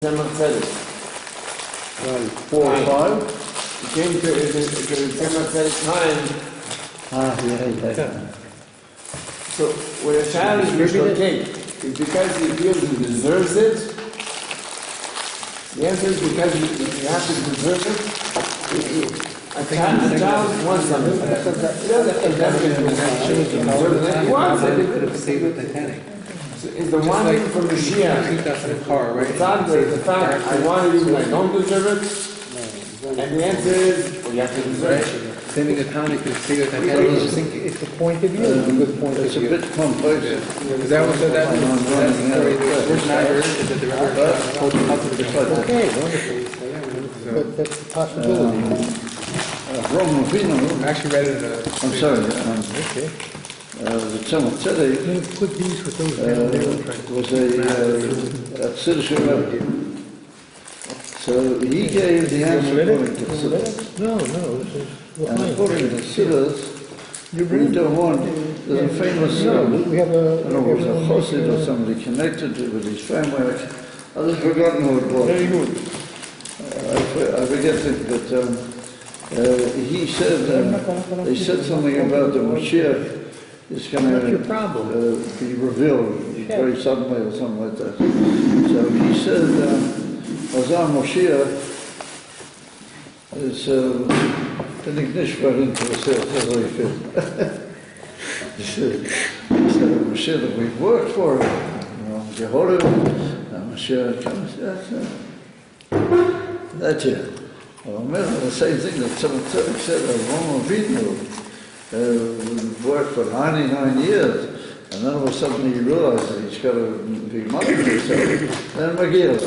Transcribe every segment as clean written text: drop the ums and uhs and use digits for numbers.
Tzemach Tzedek. 4 or 5? It came to Tzemach Tzedek time. Yeah. So when a child is given a cake, it's because he feels he deserves it. The answer is because you have to deserve it. A child wants something. He wants it. Could have saved the Titanic. Is the wanting from Mashiach, the fact I want it even I don't deserve it? And the answer is, well, you have to deserve it. Saving the Titanic could save the Titanic. It's the point of view. It's a good point of view. It's a bit complex. Because that was the version I heard is that the river told you how to the flood. Okay, wonderful. But that's a possibility. I actually read it. I'm sorry. Okay. The Tzemach Tzedek put these with those was a Tziddish Rebbe. So he gave the answer according to Tziddish. No. And according to Tziddish, we don't want the famous, I don't know, it was a Chassid or somebody connected with his family. I've just forgotten who it was. Very good. I forget it, but he said, they said something about the Mashiach. It's going to be revealed very suddenly or something like that. So he said, Azar Moshiach is an Ignishbar into the sales, that's how he feels. He said, Moshiach that we've worked for, Yehorim, Moshiach comes, that's it. Well, the same thing that someone said, Roma Vidno. Worked for 99 years, and then all of a sudden he realized that he's got to be money for himself. Then Magila.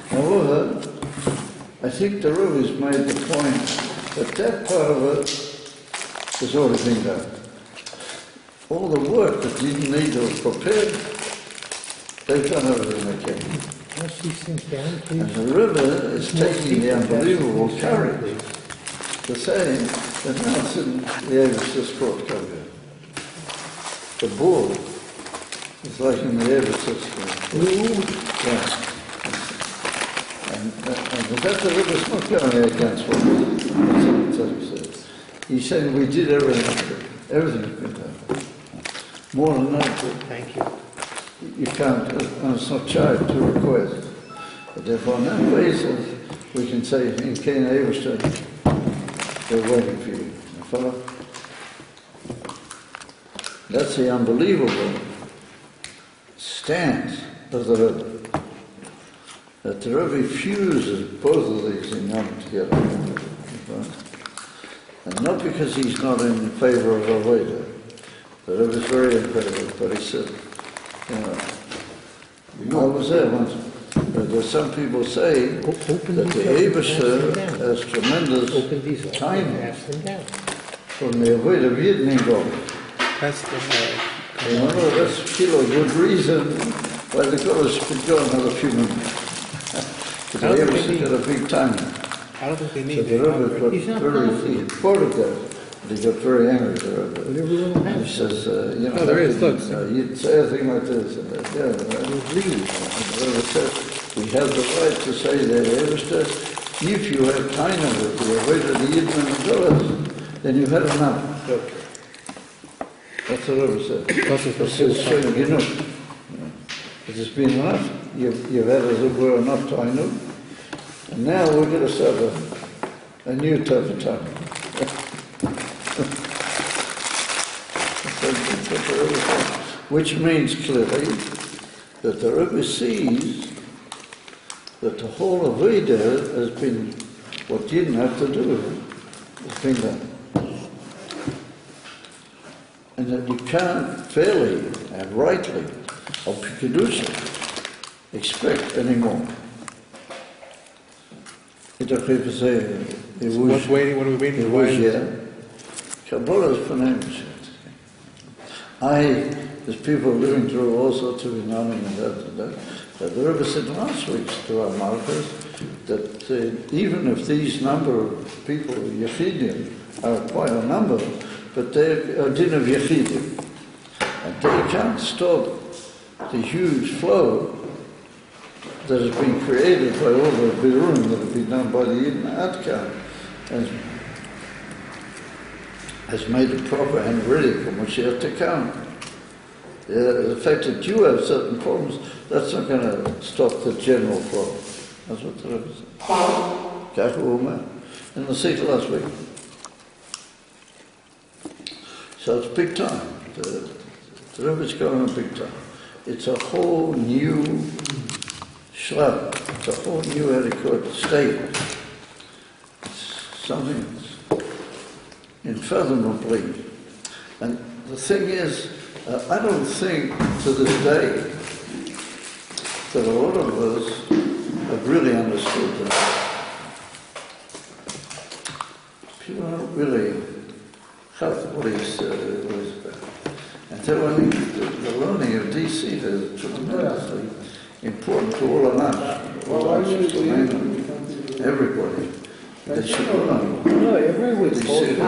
However, I think the Rebbe's made the point that part of it has already been done. All the work that didn't need to have prepared, they've done everything they can. And the Rebbe is taking the unbelievable courage to say that now it's in the Eber's court cover. The board is like in the Eber's court. Yeah. And that's the Rebbe's not going against what someone says. He's saying we did everything. Everything's been done. More than that. Thank you. You can't, and it's not charged to request. But therefore, on that basis, we can say in Cain Eber's they're waiting for you. Follow? That's the unbelievable stance of the Rebbe. That the Rebbe fuses both of these in one together. And not because he's not in favor of Avodah. The Rebbe is very in favor, but he said, I was there once. There's some people say that the Eberster has tremendous kindness from the Avodah of Yidden. That's That's still a good reason why the Goddess could go another few minutes. But the Eberster got a big time. I don't think they need So the Rebbe got he quoted that. He got very angry with the Rebbe. And he says, there is, look. You'd say a thing like this. And that, and the Rebbe said, we have the right to say that if you have time of it, the Avodah of the Yidden and the Golas, then you've had enough. That's what the Rebbe said. It's showing enough. It has been enough. You've had, as it were, enough time. And now we're going to start a new type of time. Which means clearly that the Rebbe sees that the whole Avodah has been what you didn't have to do. It's been done. And that you can't fairly and rightly, or Kedusha, expect anymore. People say, what's waiting? What are we waiting for? Kabbalah's pronounced. There's people living through all sorts of Inanim and that. The Rebbe said last week to our Malchus that even if these number of people, Yechidim, are quite a number, but they're a din of Yechidim. And they can't stop the huge flow that has been created by all the birurim that have been done by the Eden Adkan has made it proper and ready for Mashiach to come. The fact that you have certain problems, that's not going to stop the general problem. That's what the Rebbe said. In the seat last week. So it's big time. The Rebbe's going on big time. It's a whole new shlab. It's a whole new adequate state. It's something that's unfathomably. And the thing is, I don't think to this day that a lot of us have really understood that. People don't really have what he's about. And so I think the learning of DC is tremendously important to all of us, everybody. They should learn DC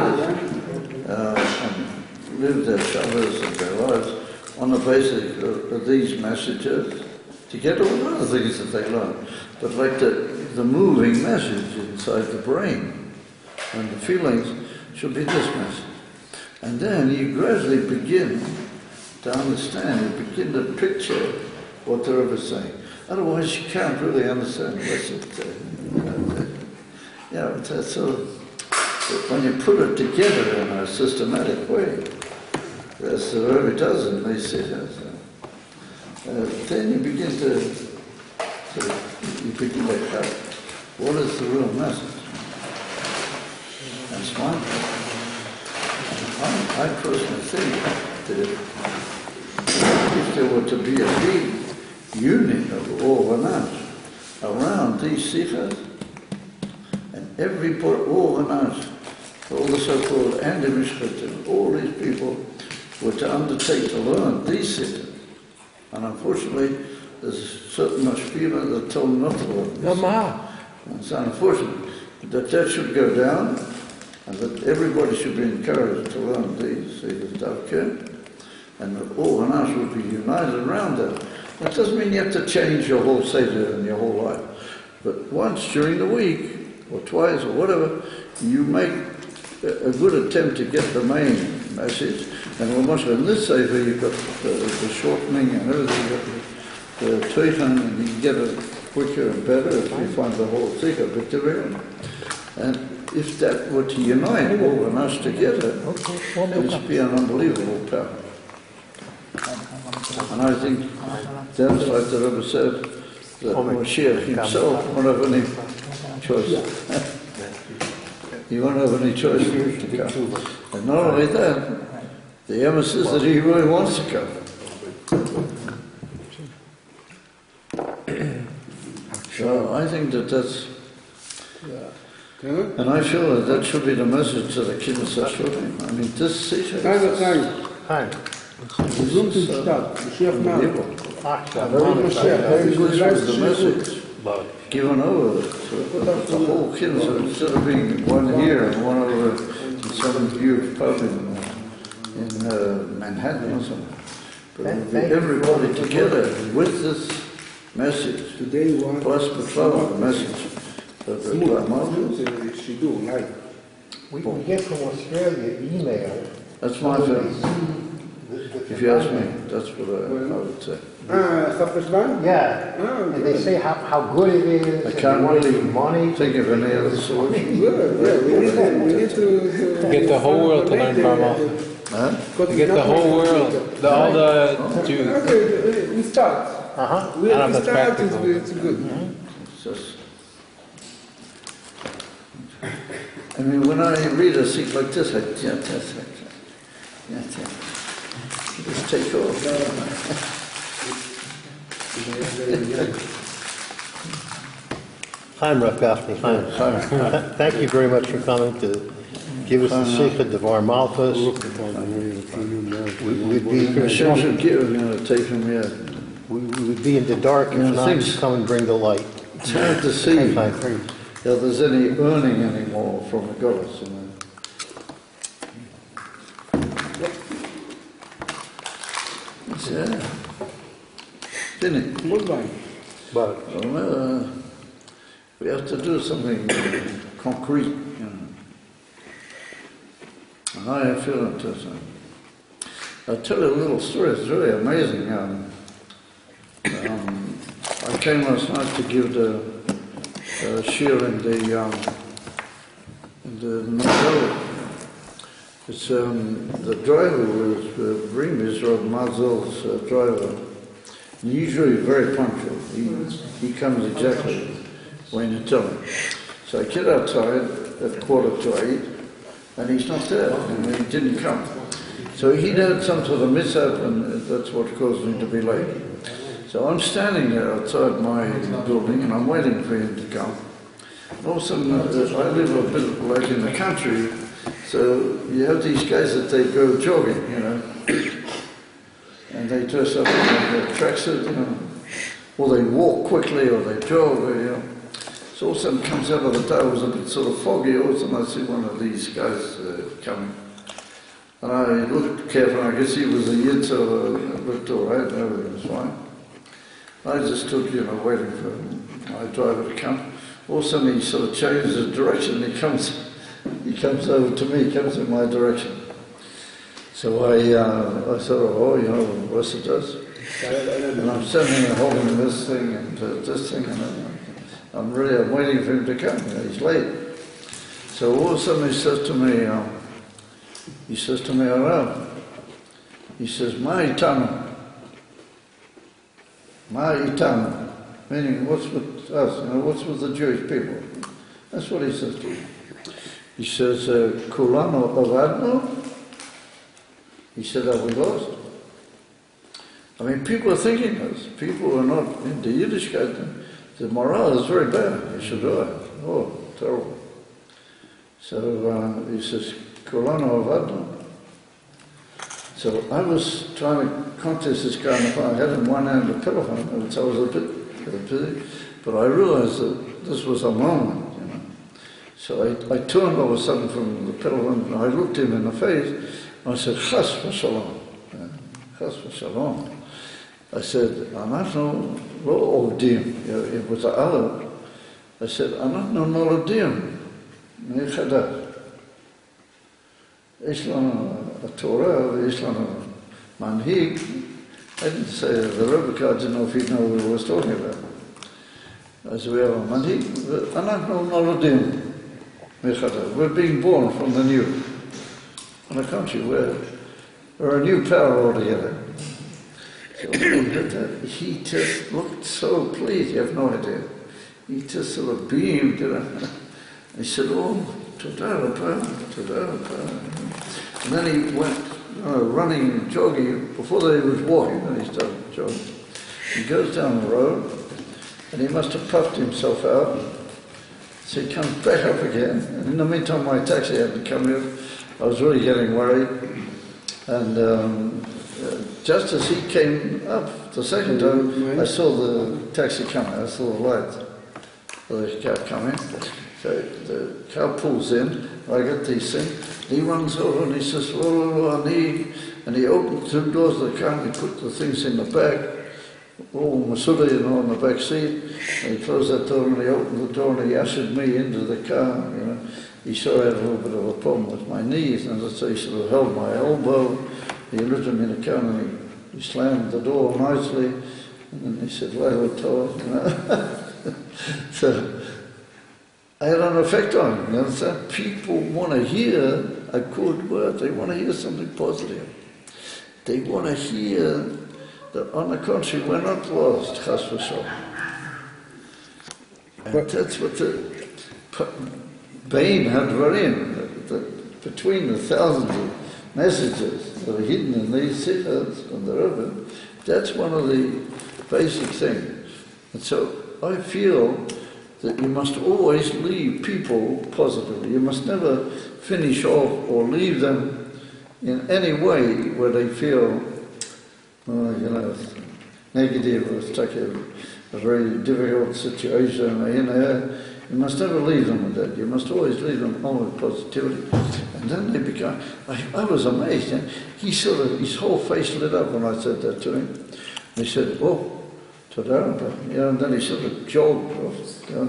and live their Shabbos and their lives on the basis of these messages to get all the other things that they learn. But like the moving message inside the brain and the feelings should be this message. And then you gradually begin to understand, you begin to picture what the Rebbe is saying. Otherwise you can't really understand what's it. That's sort of, when you put it together in a systematic way, as the Rebbe does in these cities, then you begin to have, what is the real message? That's fine. I personally think that if there were to be a big union of all Vanas around these sikhas, and everybody, all Vanas, all the so-called Andamishkat, and all these people were to undertake to learn these sikhas, and unfortunately there's certain mashpira that told them not to learn this. It's unfortunate that should go down, and that everybody should be encouraged to learn these Davkir, and that all Vanas would be united around that. That doesn't mean you have to change your whole Seder and your whole life. But once during the week, or twice, or whatever, you make a good attempt to get the main message. And in this Seder, you've got the shortening and everything, you've got the Teichen, and you can get it quicker and better if you find the whole thing a bit different. And if that were to unite all of us together, it would be an unbelievable power. And I think that's like the Rebbe said, that Mashiach himself won't have any choice. He won't have any choice to come. And not only that, the emphasis that he really wants to come. So I think that's... And I feel that should be the message to the Kiddush HaShurim. I mean, this situation is unbelievable. This was the message given over to the whole Kiddush, instead of being one here and one over in some huge pub in Manhattan or something. But it would be everybody together with this message, plus the message. We get from Australia email. That's my feeling. If you ask me, that's what I would say. Yeah. And they say how good it is. I can't really money. think of any other solution. We need to get the whole world to learn Parma. Huh? To get the whole world, all the Jews. Okay, we start. We have to start, it's good. It's just, I mean, when I read a seat like this, I just take off. Chaim Rav GAFNE. Thank you very much for coming to give us the Sikha DAVAR MALCHUS. Hashem should give, take him here. We would be in the dark if not to come and bring the light. It's hard to see if there's any earning anymore from the goddess. Yeah. Didn't it? But Well, we have to do something concrete, you know. And I feel it. I'll tell you a little story. It's really amazing. I came last night to give the Shiur in the Nobel. It's the driver was bring this Rob Mazel's driver. Usually very punctual. He comes exactly when you tell him. So I get outside at 7:45, and he's not there, and he didn't come. So he'd had some sort of mishap, and that's what caused him to be late. So I'm standing there outside my building, and I'm waiting for him to come. All of a sudden, I live a bit like in the country, so you have these guys that they go jogging, you know, and they dress up in a tracksuit, you know, or they walk quickly, or they jog, or, you know. So all of a sudden comes out of the day, it was a bit sort of foggy, all of a sudden I see one of these guys coming. And I looked carefully, I guess he was a yid, so I looked all right, everything was fine. I just stood, you know, waiting for my driver to come. All of a sudden he sort of changes his direction, he comes over to me, comes in my direction. So I thought, oh, you know, what's it does? And I'm standing there holding this thing and this thing, and I'm waiting for him to come, you know, he's late. So all of a sudden he says to me, Arab, he says, Ma'itanu, meaning what's with us, you know, what's with the Jewish people? That's what he says to me. He says, Kulano avadno? He said, are we lost? I mean, people are thinking this. People are not into Yiddishkeit. The morale is very bad. You should die. Oh, terrible. So he says, Kulano avadno? So I was trying to contest this guy on the phone. I had in one hand a telephone, so I was a bit busy. But I realized that this was a moment, you know. So I turned all of a sudden from the telephone, and I looked him in the face, and I said, Chas v'shalom. Chas v'shalom. I said, Anachnu lo ovdim. It was a aleph. I said, Anachnu lo ovdim. Mechadat. יש לנו התורה ויש לנו מנהיג. I didn't say that the Rebbe I didn't know if he'd know what he was talking about. I said, we have a manhig, אנחנו נולדים מחדש. We're being born from the new. In a country where we're a new power altogether. So when he heard that, he just looked so pleased, you have no idea. He just sort of beamed, you know. He said, oh, Toda Rabba. And then he went running, jogging, before he was walking, then he started jogging. He goes down the road, and he must have puffed himself out. So he comes back up again, and in the meantime my taxi had to come in. I was really getting worried. And just as he came up the second time, I saw the taxi coming, I saw the lights of the car coming. So the car pulls in, I get these things, he runs over and he says, oh, I need, and he opens the two doors of the car and he put the things in the back, all Masuda, you know, in the back seat, and he closed that door and he opened the door and he ushered me into the car, you know. He saw I had a little bit of a problem with my knees, and so he sort of held my elbow, he lifted me in the car and he slammed the door nicely, and then he said, Laila Tov, you know. So, I had an effect on him. You understand? People want to hear a good word. They want to hear something positive. They want to hear that, on the contrary, we're not lost, chas v'shalom. And that's what the Bain had that between the thousands of messages that are hidden in these sikhs and the Rebbe, that's one of the basic things. And so I feel that you must always leave people positively. You must never finish off or leave them in any way where they feel, you know, negative or stuck in a very difficult situation. You know, you must never leave them with that. You must always leave them on with positivity. And then they become, I was amazed. And he sort of, his whole face lit up when I said that to him. And he said, oh, and then he sort of jogged off down.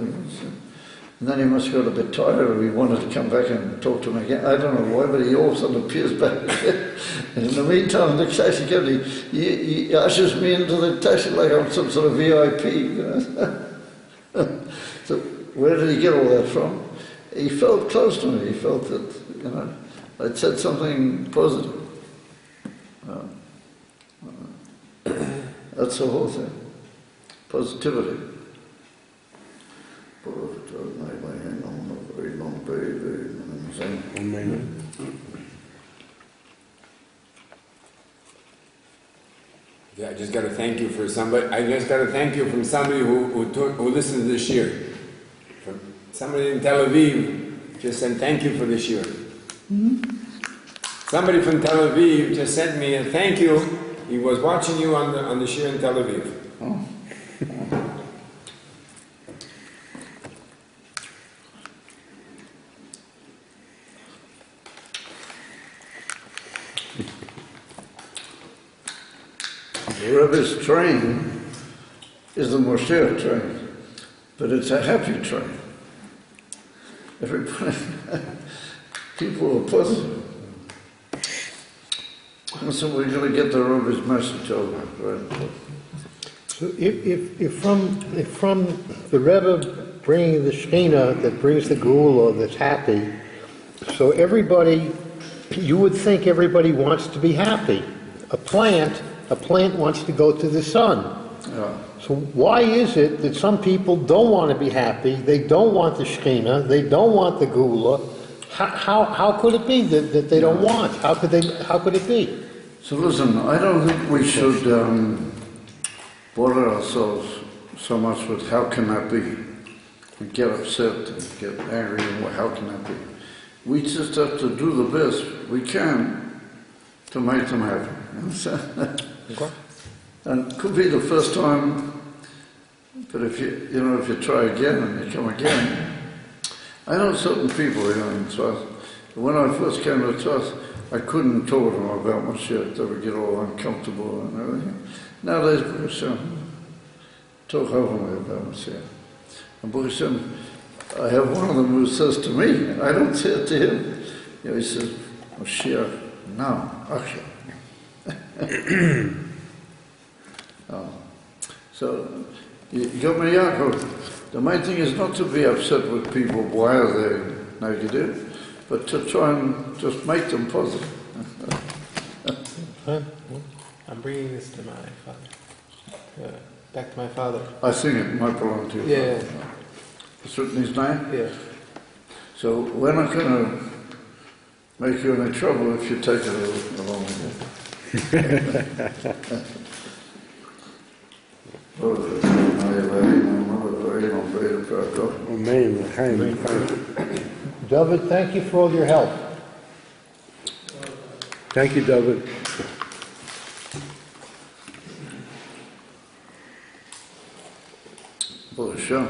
And then he must have got a bit tired, or he wanted to come back and talk to him again. I don't know why, but he all of a sudden appears back again. And in the meantime, the taxi cab, he ushers me into the taxi like I'm some sort of VIP. So where did he get all that from? He felt close to me. He felt that, I'd said something positive. That's the whole thing. Positivity. Amen. Yeah, I just got to thank you for somebody. I just got to thank you from somebody who listened to this year. From somebody in Tel Aviv just said thank you for this year. Somebody from Tel Aviv just sent me a thank you. He was watching you on the shiur in Tel Aviv. Oh. The Rebbe's train is the Moshe train, but it's a happy train. Everybody, people are positive. And so we're going to get the Rebbe's message over, right? So if from the Rebbe bringing the Shekhinah that brings the Geula that's happy, so everybody, you would think everybody wants to be happy. A plant wants to go to the sun. Yeah. So why is it that some people don't want to be happy, they don't want the Shekhinah, they don't want the Geula? How could it be that they don't want? How could it be? So listen, I don't think we should bother ourselves so much with how can that be, and get upset and get angry and how can that be. We just have to do the best we can to make them happy. Okay. And it could be the first time, but if you try again and you come again. I know certain people in Tzvaz. When I first came to Tzvaz, I couldn't talk to them about my shit. They would get all uncomfortable and everything. Nowadays, Baruch Hashem, talk over me about my shit. And Baruch Hashem, I have one of them who says to me, I don't say it to him. He says, Mashiach, now, Aksha. So, you got me, Yaakov. The main thing is not to be upset with people, why are they negative, but to try and just make them positive. I'm bringing this to my father. Back to my father. I think it might belong to you. Yeah. It's written his name? Yeah. So we're not going to make you any trouble if you take it along with you. David, thank you for all your help. Thank you, David. Well, sure.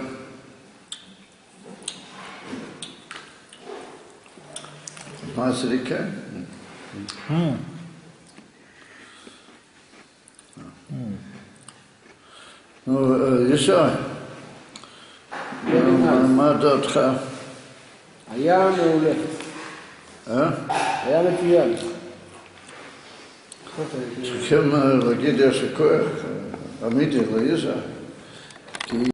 Nice that he came. ישי, מה דעתך? היה מעולה. היה מצוין. צריכים להגיד יש כוח אמיתי לישי.